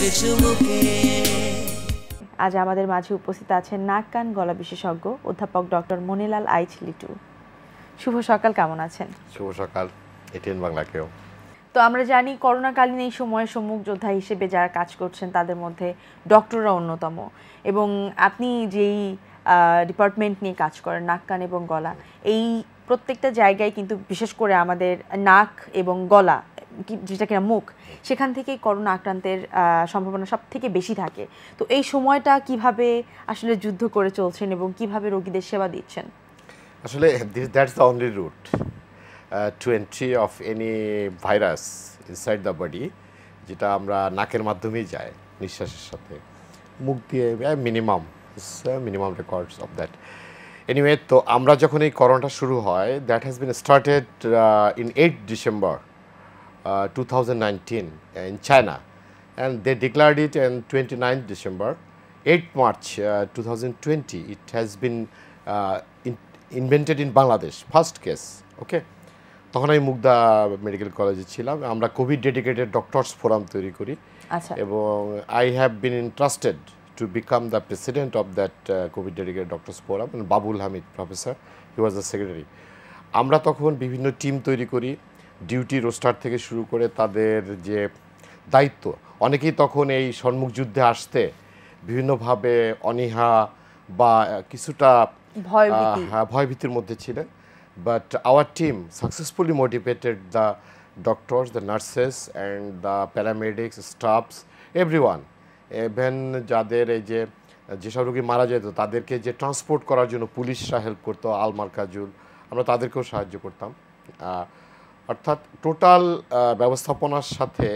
প্রেমের চুমুকে। আজ আমাদের মাঝে উপস্থিত আছেন নাক কান গলা বিশেষজ্ঞ অধ্যাপক ডক্টর মনিলাল আইচ লিটু। শুভ সকাল, কেমন আছেন? শুভ সকাল এটিএন বাংলাকেও। তো আমরা জানি করোনাকালীন এই সময়ে সম্মুখ যোদ্ধা হিসেবে যারা কাজ করছেন তাদের মধ্যে ডক্টররা অন্যতম, এবং আপনি যেই ডিপার্টমেন্ট নিয়ে কাজ করেন নাক কান এবং গলা, এই প্রত্যেকটা জায়গায় কিন্তু বিশেষ করে আমাদের নাক এবং গলা যেটা কিনা মুখ, সেখান থেকেই করোনা আক্রান্তের সম্ভাবনা সব থেকে বেশি থাকে। তো এই সময়টা কিভাবে আসলে যুদ্ধ করে চলছেন এবং কিভাবে রোগীদের সেবা দিচ্ছেন? আসলে that's the only route to entry of any virus inside the body, যেটা আমরা নাকের মাধ্যমেই যায় নিঃশ্বাসের সাথে, মুখ দিয়ে minimum records of that. Anyway, তো আমরা যখন এই করোনাটা শুরু হয়, that has been started in 8 December 2019 in China, and they declared it on 29th December. 8 March 2020 it has been invented in Bangladesh, first case. Okay, তখন আমি মুগদা মেডিকেল কলেজে ছিলাম, আমরা কোভিড ডেডিকেটেড ডক্টরস ফোরাম তৈরি করি, এবং I have been interested to become the president of that COVID dedicated doctors forum, and Babul Hamid professor, he was the secretary. আমরা তখন বিভিন্ন টিম তৈরি করি, ডিউটি রোস্টার থেকে শুরু করে তাদের যে দায়িত্ব, অনেকেই তখন এই সম্মুখ যুদ্ধে আসতে বিভিন্নভাবে অনীহা বা কিছুটা ভয়ভীতির মধ্যে ছিলেন, but our team successfully motivated the doctors, the nurses and the paramedics stuffs, everyone, even যাদের এই যেসব রোগী মারা যেত তাদেরকে যে ট্রান্সপোর্ট করার জন্য পুলিশরা হেল্প করতো, আলমার কাজুল, আমরা তাদেরকেও সাহায্য করতাম। অর্থাৎ টোটাল ব্যবস্থাপনার সাথে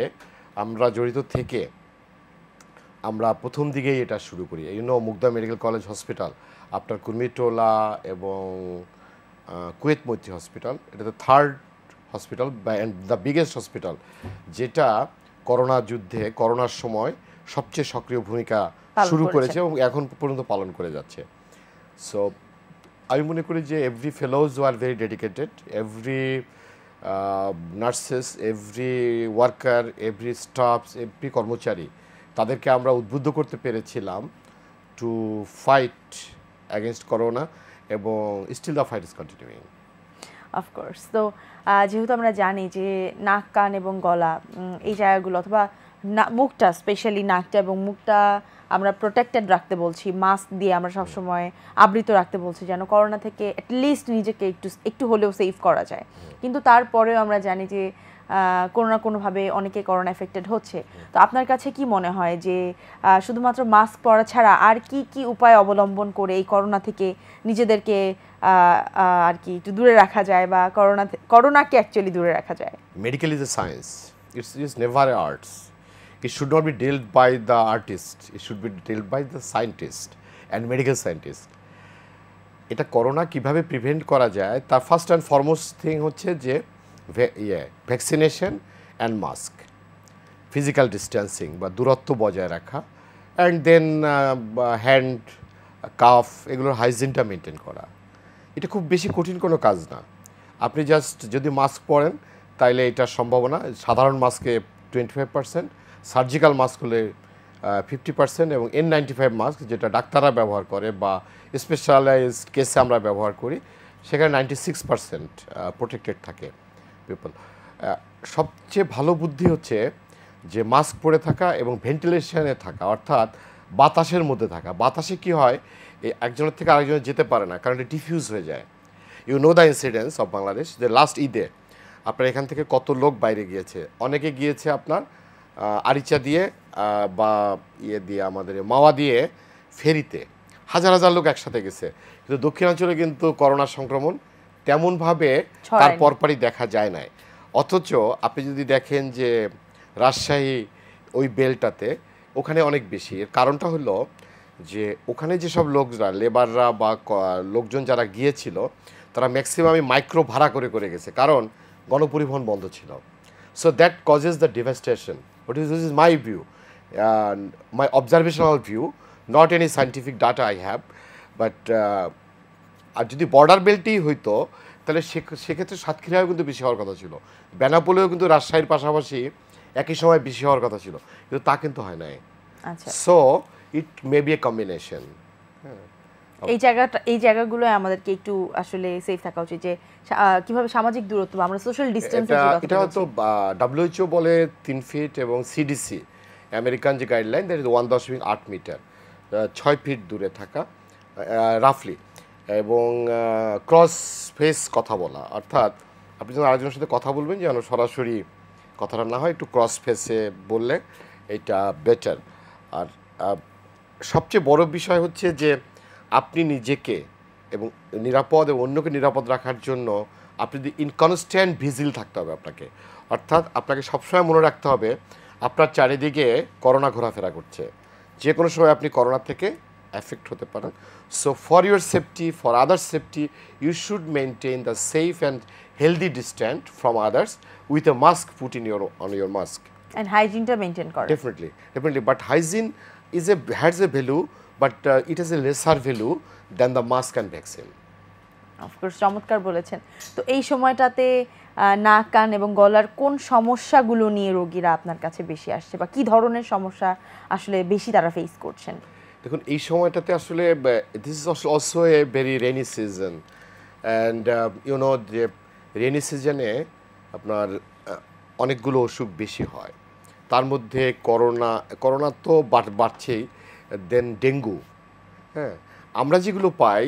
আমরা জড়িত থেকে আমরা প্রথম দিকেই এটা শুরু করি। মুগদা মেডিকেল কলেজ হসপিটাল, আপনার কুর্মিটোলা এবং কুয়েত মৈত্রী হসপিটাল, এটা তো third hospital and the biggest hospital, যেটা করোনা যুদ্ধে করোনার সময় সবচেয়ে সক্রিয় ভূমিকা শুরু করেছে এবং এখন পর্যন্ত পালন করে যাচ্ছে। সো আমি মনে করি যে every fellows are very dedicated, every nurses, every worker, every staffs, every কর্মচারী, তাদেরকে আমরা উদ্বুদ্ধ করতে পেরেছিলাম টু ফাইট অ্যাগেনস্ট করোনা, এবং still the fight is continuing. Of course. তো যেহেতু আমরা জানি যে নাক কান এবং গলা এই জায়গাগুলো, অথবা মুখটা, স্পেশালি নাকটা এবং মুখটা আমরা প্রোটেক্টেড রাখতে বলছি, মাস্ক দিয়ে আমরা সবসময় আবৃত রাখতে বলছি, যেন করোনা থেকে অ্যাটলিস্ট নিজেকে একটু হলেও সেভ করা যায়। কিন্তু তারপরেও আমরা জানি যে কোনো না কোনোভাবে অনেকে করোনা এফেক্টেড হচ্ছে। তো আপনার কাছে কি মনে হয় যে শুধুমাত্র মাস্ক পরা ছাড়া আর কি কি উপায় অবলম্বন করে এই করোনা থেকে নিজেদেরকে আর কি একটু দূরে রাখা যায়, বা করোনাকে অ্যাকচুয়ালি দূরে রাখা যায়? Medical is a science, it's never a arts. It should not be dealt by the artist, it should be dealt by the scientist and medical scientist. এটা করোনা কিভাবে প্রিভেন্ট করা যায় তার ফার্স্ট অ্যান্ড ফরমোস্ট থিং হচ্ছে যে vaccination and mask, physical distancing বা দূরত্ব বজায় রাখা, অ্যান্ড দেন হ্যান্ড কাফ, এগুলোর হাইজিনটা মেনটেন করা। এটা খুব বেশি কঠিন কোনো কাজ না। আপনি জাস্ট যদি মাস্ক পরেন তাইলে এটার সম্ভাবনা, সাধারণ মাস্কে 25%, সার্জিক্যাল মাস্ক হলে 50%, এবং N95 মাস্ক যেটা ডাক্তাররা ব্যবহার করে বা স্পেশালাইজড কেসে আমরা ব্যবহার করি, সেখানে 96% প্রোটেক্টেড থাকে পিপল। সবচেয়ে ভালো বুদ্ধি হচ্ছে যে মাস্ক পরে থাকা এবং ভেন্টিলেশনে থাকা, অর্থাৎ বাতাসের মধ্যে থাকা। বাতাসে কি হয়, একজনের থেকে আরেকজনের যেতে পারে না, কারণ এটা ডিফিউজ হয়ে যায়। You know the incidence of Bangladesh, যে লাস্ট ঈদে আপনার এখান থেকে কত লোক বাইরে গিয়েছে। অনেকে গিয়েছে আপনার আরিচা দিয়ে বা দিয়ে আমাদের মাওয়া দিয়ে ফেরিতে, হাজার হাজার লোক একসাথে গেছে। কিন্তু দক্ষিণাঞ্চলে কিন্তু করোনার সংক্রমণ তেমনভাবে তার পরপরই দেখা যায় নাই। অথচ আপনি যদি দেখেন যে রাজশাহী ওই বেলটাতে ওখানে অনেক বেশি। এর কারণটা হলো যে ওখানে যেসব লোকরা, লেবাররা বা লোকজন যারা গিয়েছিল, তারা ম্যাক্সিমামই মাইক্রো ভাড়া করে করে গেছে, কারণ গণপরিবহন বন্ধ ছিল। So that causes the devastation. This is my view, my observational view, not any scientific data I have, but আর যদি বর্ডার বেল্টই হইতো তাহলে সেক্ষেত্রে সাতক্ষীরাও কিন্তু বেশি হওয়ার কথা ছিল। বেনাপোলেও কিন্তু রাজশাহীর পাশাপাশি একই সময় বেশি হওয়ার কথা ছিল, কিন্তু তা কিন্তু হয় নাই। আচ্ছা, so it may B A combination. এই জায়গাগুলোয় আমাদেরকে একটু আসলে সেফ থাকা উচিত, যে কিভাবে সামাজিক দূরত্ব বা আমরা সোশ্যাল ডিস্টেন্সের যে এটা কথা হয়তো WHO বলে 3 ফিট, এবং CDC আমেরিকান যে guideline that is 1.8 metre, 6 feet দূরে থাকা রাফলি, এবং ক্রস ফেস কথা বলা, অর্থাৎ আপনি যখন আরেকজনের সাথে কথা বলবেন যেন সরাসরি কথাটা না হয়, একটু ক্রস ফেসে বললে এটা বেটার। আর সবচেয়ে বড় বিষয় হচ্ছে যে আপনি নিজেকে এবং নিরাপদ এবং অন্যকে নিরাপদ রাখার জন্য আপনি যদি ইনকনস্ট্যান্ট ভিজিল থাকতে হবে আপনাকে, অর্থাৎ আপনাকে সবসময় মনে রাখতে হবে আপনার চারিদিকে করোনা ঘোরাফেরা করছে, যে কোনো সময় আপনি করোনা থেকে এফেক্ট হতে পারেন। So for your safety, for others safety, you should maintain the safe and healthy distance from others with a mask put in on your mask, and হাইজিনটা মেইনটেইন করা। Definitely, but hygiene has a value, but it has a lesser value than the mask and vaccine. Of course, চমৎকার বলেছেন। তো এই সময়টাতে নাক, কান এবং গলার কোন সমস্যাগুলো নিয়ে রোগীরা আপনার কাছে বেশি আসছে, বা কি ধরনের সমস্যা আসলে বেশি তারা ফেস করছেন? দেখুন, এই সময়টাতে আসলে this is also a very rainy season, and যে রেনি সিজনে আপনার অনেকগুলো অসুখ বেশি হয়, তার মধ্যে করোনা তো বাড়ছেই, দেন ডেঙ্গু। হ্যাঁ, আমরা যেগুলো পাই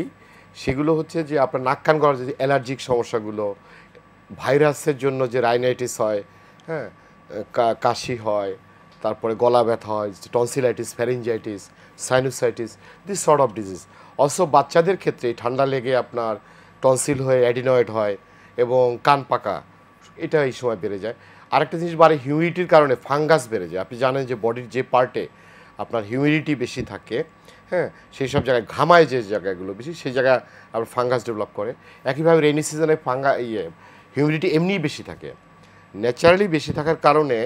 সেগুলো হচ্ছে যে আপনার নাক কান গলার যে অ্যালার্জিক সমস্যাগুলো, ভাইরাসের জন্য যে রাইনাইটিস হয়, হ্যাঁ, কাশি হয়, তারপরে গলা ব্যথা হয়, tonsillitis, pharyngitis, sinusitis, this sort of disease. Also বাচ্চাদের ক্ষেত্রে ঠান্ডা লেগে আপনার টনসিল হয়ে অ্যাডিনয়েড হয় এবং কান পাকা, এটা এই সময় বেড়ে যায়। আরেকটা জিনিস বাড়ে, হিউমিডিটির কারণে ফাঙ্গাস বেড়ে যায়। আপনি জানেন যে বডির যে পার্টে আপনার হিউমিডিটি বেশি থাকে, হ্যাঁ, সেই সব জায়গায় ঘামায় যে জায়গাগুলো বেশি, সেই জায়গায় আপনার ফাঙ্গাস ডেভেলপ করে। একইভাবে রেইনি সিজনে হিউমিডিটি এমনিই বেশি থাকে, ন্যাচারালি বেশি থাকার কারণে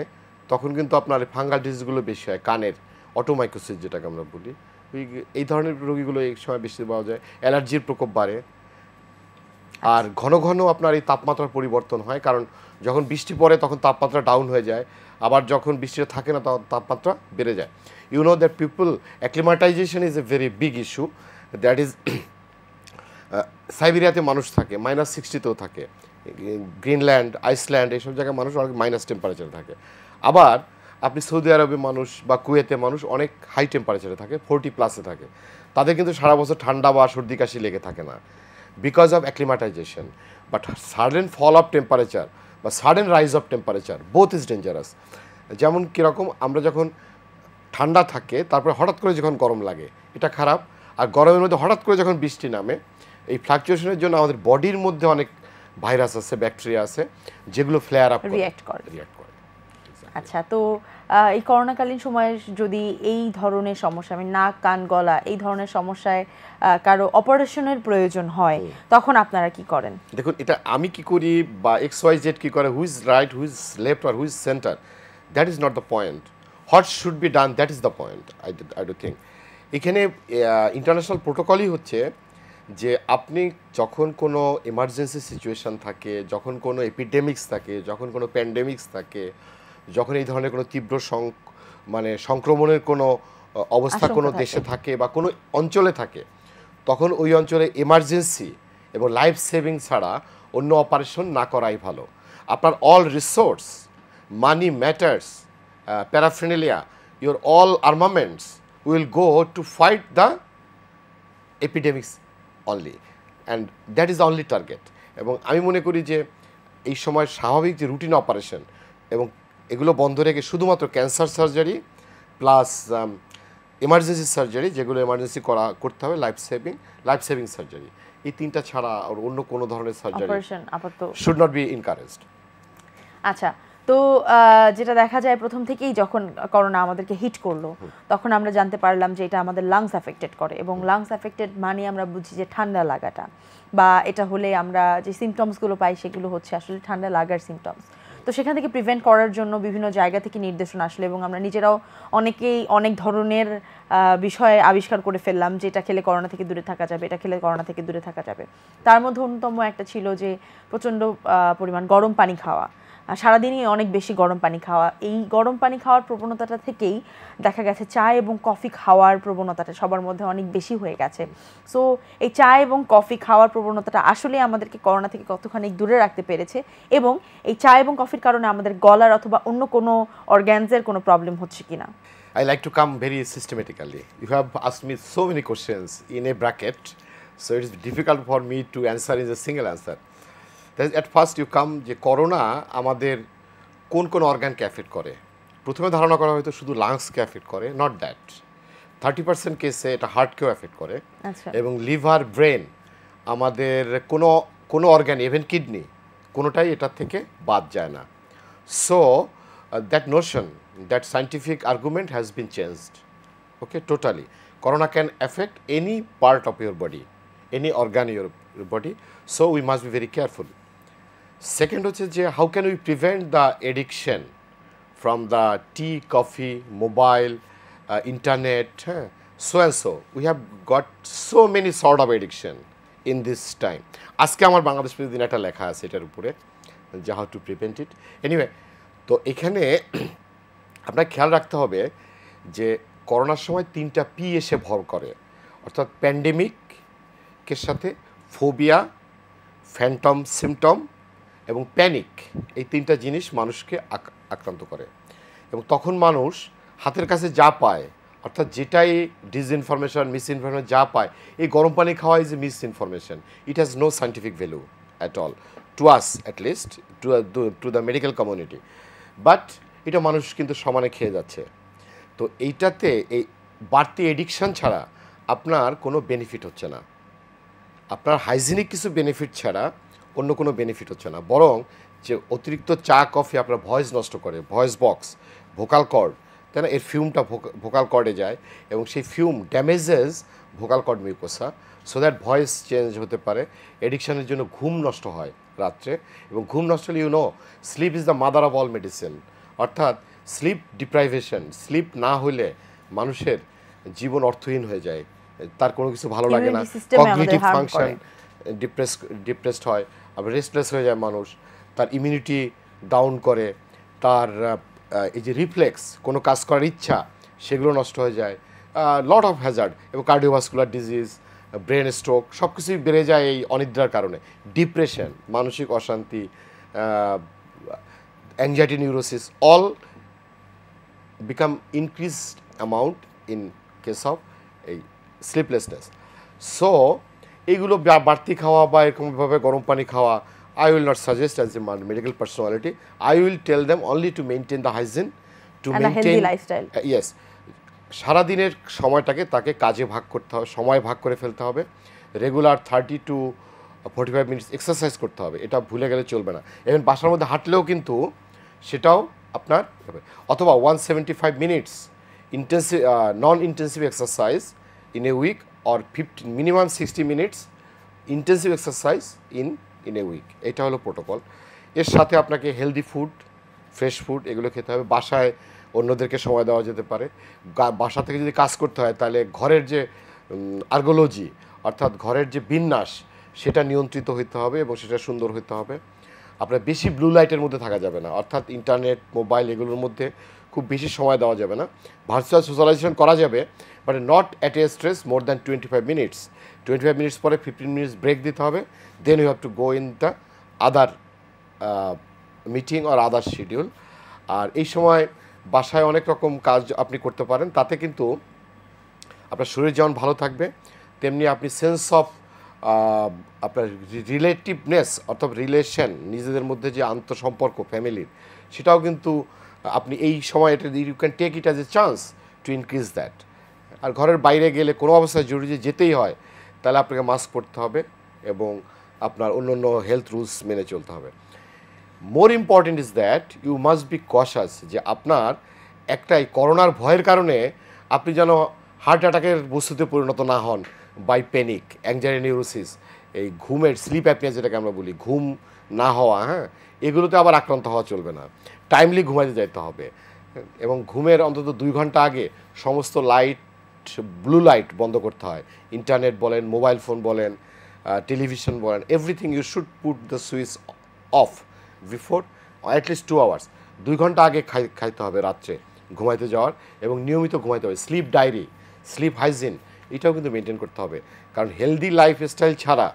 তখন কিন্তু আপনার ফাঙ্গাল ডিজিজগুলো বেশি হয়, কানের অটোমাইকোসিস যেটাকে আমরা বলি, এই ধরনের রোগীগুলো এই সময় বেশি পাওয়া যায়। অ্যালার্জির প্রকোপ বাড়ে, আর ঘন ঘন আপনার এই তাপমাত্রার পরিবর্তন হয়, কারণ যখন বৃষ্টি পড়ে তখন তাপমাত্রা ডাউন হয়ে যায়, আবার যখন বৃষ্টিটা থাকে না তখন তাপমাত্রা বেড়ে যায়। You know that people acclimatization is a very big issue, that is সাইবেরিয়াতে মানুষ থাকে -60তেও থাকে, গ্রিনল্যান্ড, আইসল্যান্ড, এইসব জায়গায় মানুষ অনেক মাইনাস টেম্পারেচারে থাকে। আবার আপনি সৌদি আরবে মানুষ বা কুয়েতে মানুষ অনেক হাই টেম্পারেচারে থাকে, 40+ থাকে, তাদের কিন্তু সারা বছর ঠান্ডা বা সর্দি কাশি লেগে থাকে না, because of acclimatization. But sudden fall of temperature বা sudden rise of temperature both is dangerous. যেমন কীরকম, আমরা যখন ঠান্ডা থাকে তারপরে হঠাৎ করে যখন গরম লাগে, এটা খারাপ। আর গরমের মধ্যে হঠাৎ করে যখন বৃষ্টি নামে, এই ফ্লাকচুয়েশনের জন্য আমাদের বডির মধ্যে অনেক ভাইরাস আছে, ব্যাকটেরিয়া আছে, যেগুলো ফ্লেয়ার আপ রিঅ্যাক্ট করে। আচ্ছা, তো এই করোনাকালীন সময়ে যদি এই ধরনের সমস্যা, আমি নাক, কান, গলা, এই ধরনের সমস্যায় কারো অপারেশনের প্রয়োজন হয়, তখন আপনারা কি করেন? দেখুন, এটা আমি কি করি বা XYZ কি করে, হুইজ রাইট, হুইজ লেফট আর who's centre, that is not the point. What should be done, that is the point. I do think এখানে ইন্টারন্যাশনাল প্রোটোকলই হচ্ছে যে আপনি যখন কোনো এমার্জেন্সি সিচুয়েশান থাকে, যখন কোনো এপিডেমিক্স থাকে, যখন কোনো প্যান্ডেমিক্স থাকে, যখন এই ধরনের কোনো তীব্র সংক্রমণের কোনো অবস্থা কোনো দেশে থাকে বা কোনো অঞ্চলে থাকে, তখন ওই অঞ্চলে এমার্জেন্সি এবং লাইফ সেভিং ছাড়া অন্য অপারেশন না করাই ভালো। আপনার all resource, money matters, paraphernalia, your all armaments will go to fight the epidemics only, and that is only target. এবং আমি মনে করি যে এই সময় স্বাভাবিক যে রুটিন অপারেশন এবং এগুলো বন্ধ রেখে শুধুমাত্র cancer surgery plus emergency surgery, যেগুলো এমার্জেন্সি করতে হবে, লাইফ সেভিং সার্জারি, এই তিনটা ছাড়া আর অন্য কোনো ধরনের surgery should not be encouraged. আচ্ছা, তো যেটা দেখা যায় প্রথম থেকেই যখন করোনা আমাদেরকে হিট করলো, তখন আমরা জানতে পারলাম যে এটা আমাদের লাংস অ্যাফেক্টেড করে, এবং লাংস অ্যাফেক্টেড মানে আমরা বুঝি যে ঠান্ডা লাগাটা, বা এটা হলে আমরা যে সিমটমসগুলো পাই সেগুলো হচ্ছে আসলে ঠান্ডা লাগার সিমটমস। তো সেখান থেকে প্রিভেন্ট করার জন্য বিভিন্ন জায়গা থেকে নির্দেশনা আসলে, এবং আমরা নিজেরাও অনেকেই অনেক ধরনের বিষয় আবিষ্কার করে ফেললাম যে এটা খেলে করোনা থেকে দূরে থাকা যাবে, এটা খেলে করোনা থেকে দূরে থাকা যাবে। তার মধ্যে অন্যতম একটা ছিল যে প্রচণ্ড পরিমাণ গরম পানি খাওয়া, সারাদিনই অনেক বেশি গরম পানি খাওয়া, এই গরম পানি খাওয়ার প্রবণতাটা থেকেই দেখা গেছে চা এবং কফি খাওয়ার প্রবণতাটা সবার মধ্যে অনেক বেশি হয়ে গেছে। সো এই চা এবং কফি খাওয়ার প্রবণতাটা আসলে আমাদেরকে করোনা থেকে কতখানি দূরে রাখতে পেরেছে, এবং এই চা এবং কফির কারণে আমাদের গলার অথবা অন্য কোনো অর্গ্যানসের কোনো প্রবলেম হচ্ছে কিনা? I like to come very systematically. You have asked me so many questions in a bracket, so it is difficult for me to answer in a single answer. At first you come যে corona আমাদের কোন কোন অর্গানকে affect করে। প্রথমে ধারণা করা হয়তো শুধু লাংসকে অ্যাফেক্ট করে, নট দ্যাট। 30% কেসে এটা হার্টকেও অ্যাফেক্ট করে, এবং লিভার, ব্রেন, আমাদের কোনো কোনো অর্গান, ইভেন কিডনি, কোনোটাই এটার থেকে বাদ যায় না। So that Notion, that scientific argument has been changed. Okay, totally. Corona can affect any part of your body, any organ in your body. So we must be very careful. Second, how can we prevent the addiction from the tea, coffee, mobile, internet, so and so. We have got so many sort of addiction in this time. আজকে আমার বাংলাদেশ প্রতিদিন একটা লেখা আছে এটার উপরে, যে how to prevent it. Anyway, তো এখানে আপনার খেয়াল রাখতে হবে যে করোনার সময় 3টা পি এসে ভর করে, অর্থাৎ প্যান্ডেমিকের সাথে ফোবিয়া, ফ্যান্টম সিমটম এবং প্যানিক, এই 3টা জিনিস মানুষকে আক্রান্ত করে। এবং তখন মানুষ হাতের কাছে যা পায়, অর্থাৎ যেটাই ডিসইনফরমেশন, মিসইনফরমেশন যা পায়, এই গরম পানি খাওয়া is a misinformation. It has no scientific value at all, to us at least, to the medical community. But এটা মানুষ কিন্তু সমানে খেয়ে যাচ্ছে। তো এইটাতে এই বাড়তি এডিকশন ছাড়া আপনার কোনো বেনিফিট হচ্ছে না, আপনার হাইজিনিক কিছু বেনিফিট ছাড়া অন্য কোনো বেনিফিট হচ্ছে না। বরং যে অতিরিক্ত চা কফি আপনার ভয়েস নষ্ট করে, ভয়েস বক্স, ভোকাল কর্ড, তাই না, এর ফিউমটা ভোকাল কর্ডে যায় এবং সেই fume damages vocal cord mucosa, so that voice change হতে পারে। এডিকশনের জন্য ঘুম নষ্ট হয় রাত্রে, এবং ঘুম নষ্ট হলে sleep is the mother of all medicine. অর্থাৎ স্লিপ ডিপ্রাইভেশন, স্লিপ না হলে মানুষের জীবন অর্থহীন হয়ে যায়, তার কোনো কিছু ভালো লাগে না, কগনিটিভ ফাংশন ডিপ্রেসড হয়, আবার রেস্টলেস হয়ে যায় মানুষ, তার ইমিউনিটি ডাউন করে, তার এই যে রিফ্লেক্স, কোনো কাজ করার ইচ্ছা, সেগুলো নষ্ট হয়ে যায়, লট অফ হ্যাজার্ড, এবং কার্ডিওভাস্কুলার ডিজিজ, ব্রেন স্ট্রোক, সব কিছুই বেড়ে যায় এই অনিদ্রার কারণে। ডিপ্রেশন, মানসিক অশান্তি, anxiety, neurosis, all become increased amount in case of a sleeplessness. So এইগুলো বাড়তি খাওয়া বা এরকমভাবে গরম পানি খাওয়া, I will not suggest as a medical personality. I will tell them only to maintain the hygiene, to and maintain a healthy lifestyle. Yes, সারাদিনের সময়টাকে তাকে কাজে ভাগ করতে হবে, সময় ভাগ করে ফেলতে হবে, রেগুলার 30 to 45 মিনিটস এক্সারসাইজ করতে হবে, এটা ভুলে গেলে চলবে না। এবং বাসার মধ্যে হাঁটলেও কিন্তু সেটাও আপনার, অথবা 175 minutes intensive non intensive exercise in a week, or 50 minimum 60 minutes intensive exercise in a week, এটা হলো প্রোটোকল। এর সাথে আপনাকে হেলদি ফুড, ফ্রেশ ফুড এগুলো খেতে হবে। বাসায় অন্যদেরকে সময় দেওয়া যেতে পারে। বাসা থেকে যদি কাজ করতে হয় তাহলে ঘরের যে আর্গোলজি, অর্থাৎ ঘরের যে বিন্যাস, সেটা নিয়ন্ত্রিত হতে হবে এবং সেটা সুন্দর হতে হবে। আপনার বেশি ব্লু লাইটের মধ্যে থাকা যাবে না, অর্থাৎ ইন্টারনেট, মোবাইল এগুলোর মধ্যে খুব বেশি সময় দেওয়া যাবে না। ভার্চুয়াল সোশ্যালাইজেশন করা যাবে, but not at a stress more than 25 minutes. 25 minutes পরে 15 মিনিটস ব্রেক দিতে হবে, then you have to go in the other meeting or other schedule. আর এই সময় বাসায় অনেক রকম কাজ আপনি করতে পারেন, তাতে কিন্তু আপনার শরীর যেমন ভালো থাকবে, তেমনি আপনি সেন্স অফ আপনার রিলেটিভনেস, অর্থাৎ রিলেশন, নিজেদের মধ্যে যে আন্তঃসম্পর্ক ফ্যামিলির, সেটাও কিন্তু আপনি এই সময় এটা you can take it as a chance to increase that. আর ঘরের বাইরে গেলে কোনো অবস্থায় জরুরি যেতেই হয়, তাহলে আপনাকে মাস্ক পরতে হবে এবং আপনার অন্য অন্য হেলথ রুলস মেনে চলতে হবে। More important is that you must be cautious, যে আপনার একটাই করোনার ভয়ের কারণে আপনি যেন হার্ট অ্যাটাকের বস্তুতে পরিণত না হন বাই প্যানিক, অ্যাংজাইটি, নিউরোসিস, এই ঘুমের স্লিপ অ্যাপনিয়া যেটাকে আমরা বলি, ঘুম না হওয়া, এগুলোতে আবার আক্রান্ত হওয়া চলবে না। টাইমলি ঘুমাতে যেতে হবে এবং ঘুমের অন্তত 2 ঘন্টা আগে সমস্ত লাইট, ব্লু লাইট বন্ধ করতে হয়। ইন্টারনেট বলেন, মোবাইল ফোন বলেন, টেলিভিশন বলেন, everything you should put the switch off before at least 2 hours, 2 ঘন্টা আগে খাইতে হবে রাত্রে ঘুমাইতে যাওয়ার, এবং নিয়মিত ঘুমাইতে হবে। স্লিপ ডায়েরি, স্লিপ হাইজিন, এটাও কিন্তু মেনটেন করতে হবে, কারণ হেলদি লাইফস্টাইল ছাড়া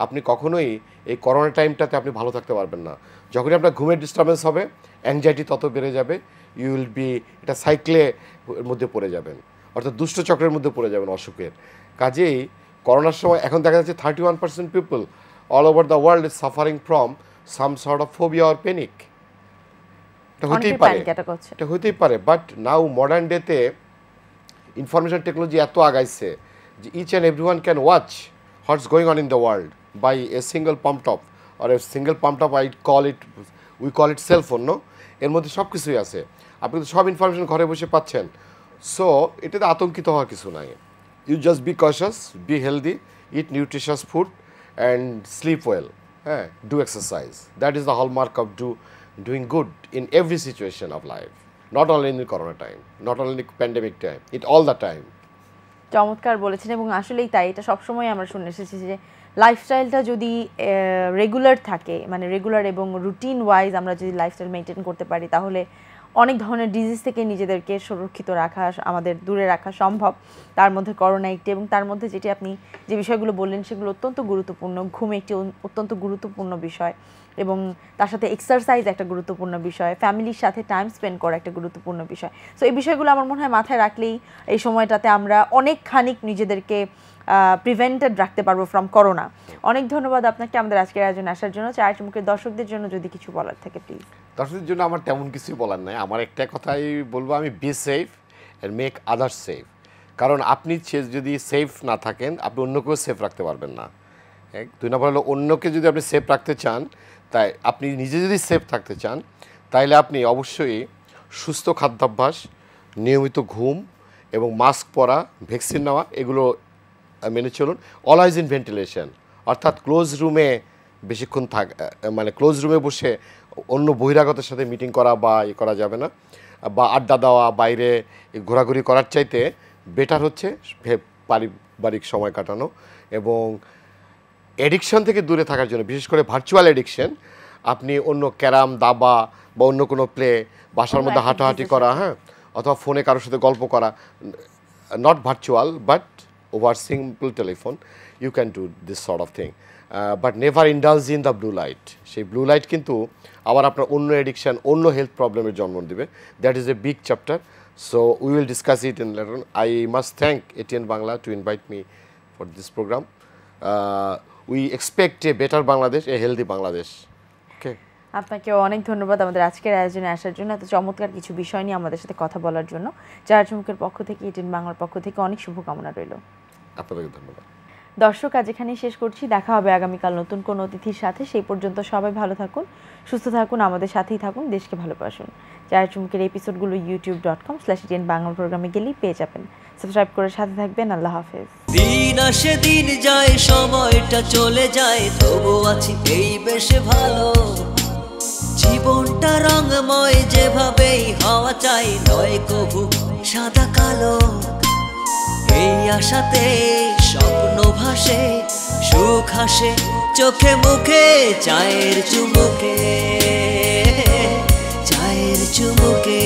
আপনি কখনোই এই করোনা টাইমটাতে আপনি ভালো থাকতে পারবেন না। যখনই আপনার ঘুমের ডিস্টারবেন্স হবে, অ্যাংজাইটি তত বেড়ে যাবে, ইউ উইল বি এটা সাইকেলের মধ্যে পড়ে যাবেন, অর্থাৎ দুষ্ট চক্রের মধ্যে পড়ে যাবেন অসুখের। কাজেই করোনার সময় এখন দেখা যাচ্ছে 31% people all over the world is suffering from some sort of phobia or panic. এটা হতেই পারে, বাট নাও মডার্ন ডেতে ইনফরমেশন টেকনোলজি এত আগাইছে যে each and every one can watch what's going on in the world by a single palmtop or a single palmtop, we call it cellphone, no? এর মধ্যে সব কিছুই আছে, আপনি তো সব ইনফরমেশন ঘরে বসে পাচ্ছেন। সো এটাতে আতঙ্কিত হওয়ার কিছু নাই। You just be cautious, be healthy, eat nutritious food and sleep well, হ্যাঁ, do exercise. That is the hallmark of doing good in every situation of life, not only in the corona time, not only in the pandemic time, it all the time. চমৎকার বলেছেন, এবং আসলেই তাই, এটা সবসময় আমরা শুনে এসেছি যে লাইফস্টাইলটা যদি রেগুলার থাকে, মানে রেগুলার এবং রুটিন ওয়াইজ আমরা যদি লাইফস্টাইল মেনটেন করতে পারি, তাহলে অনেক ধরনের ডিজিজ থেকে নিজেদেরকে সুরক্ষিত রাখা, আমাদের দূরে রাখা সম্ভব। তার মধ্যে করোনা একটি, এবং তার মধ্যে যেটি আপনি যে বিষয়গুলো বললেন সেগুলো অত্যন্ত গুরুত্বপূর্ণ। ঘুম একটি অত্যন্ত গুরুত্বপূর্ণ বিষয়, এবং তার সাথে এক্সারসাইজ একটা গুরুত্বপূর্ণ বিষয়, ফ্যামিলির সাথে টাইম স্পেন্ড করা একটা গুরুত্বপূর্ণ বিষয়। সো এই বিষয়গুলো আমার মনে হয় মাথায় রাখলেই এই সময়টাতে আমরা অনেকখানি নিজেদেরকে প্রিভেন্টেড রাখতে পারবো ফ্রম করোনা। অনেক ধন্যবাদ আপনাকে আমাদের আজকের আয়োজনে আসার জন্য। চায়ের চুমুকের দর্শকদের জন্য যদি কিছু বলার থাকে প্লিজ। দর্শকদের জন্য আমার তেমন কিছুই বলার নাই, আমার একটা কথাই বলবো, আমি be safe and make others safe. কারণ আপনি যদি সেফ না থাকেন, আপনি অন্যকেও সেফ রাখতে পারবেন না। 2 নম্বর হলো, অন্যকে যদি আপনি সেফ রাখতে চান, তাই আপনি নিজে যদি সেফ থাকতে চান, তাইলে আপনি অবশ্যই সুস্থ খাদ্যাভ্যাস, নিয়মিত ঘুম এবং মাস্ক পরা, ভ্যাকসিন নেওয়া, এগুলো মেনে চলুন। অলওয়েজ ইন ভেন্টিলেশন, অর্থাৎ ক্লোজ রুমে বেশিক্ষণ মানে ক্লোজ রুমে বসে অন্য বহিরাগতের সাথে মিটিং করা বা করা যাবে না, বা আড্ডা দেওয়া, বাইরে ঘোরাঘুরি করার চাইতে বেটার হচ্ছে পারিবারিক সময় কাটানো। এবং এডিকশন থেকে দূরে থাকার জন্য, বিশেষ করে ভার্চুয়াল এডিকশন, আপনি অন্য ক্যারাম, দাবা বা অন্য কোনো প্লে, বাসার মধ্যে হাঁটাহাঁটি করা, হ্যাঁ, অথবা ফোনে কারোর সাথে গল্প করা, not virtual but over simple telephone, you can do this sort of thing, but never indulge in the blue light. সেই ব্লু লাইট কিন্তু আবার আপনার অন্য এডিকশান, অন্য হেলথ প্রবলেমের জন্ম দেবে। That is a big chapter, so we will discuss it in later on. I must thank ATN Bangla to invite me for this program. We expect a better Bangladesh, a healthy Bangladesh. Okay, আপনাকে অনেক ধন্যবাদ আমাদের আজকের আয়োজনে আসার জন্য, এত চমৎকার কিছু বিষয় নিয়ে আমাদের সাথে কথা বলার জন্য। চায়ের চুমুকের পক্ষ থেকে, ATN বাংলার পক্ষ থেকে অনেক শুভকামনা রইল। আপনাদেরকে ধন্যবাদ। দর্শক, আজ এখানেই শেষ করছি। দেখা হবে আগামীকাল নতুন কোনো অতিথির সাথে। সেই পর্যন্ত সবাই ভালো থাকুন, সুস্থ থাকুন, আমাদের সাথেই থাকুন, দেশকে ভালোবাসুন। চায়ের চুমুকের এপিসোডগুলো youtube.com/ATN বাংলা প্রোগ্রামে গেলেই পেয়ে যাবেন। সাবস্ক্রাইব করে সাথে থাকবেন। আল্লাহ হাফেজ। দিন আসে দিন যায়, সময়টা চলে যায়, তবু আছি এই বেশ ভালো। জীবনটা রঙময়, যেভাবেই হওয়া চাই, নয় কভু সাদা কালো। এই আশাতে স্বপ্ন ভাসে, সুখ হাসে চোখে মুখে, চায়ের চুমুকে, চায়ের চুমুকে।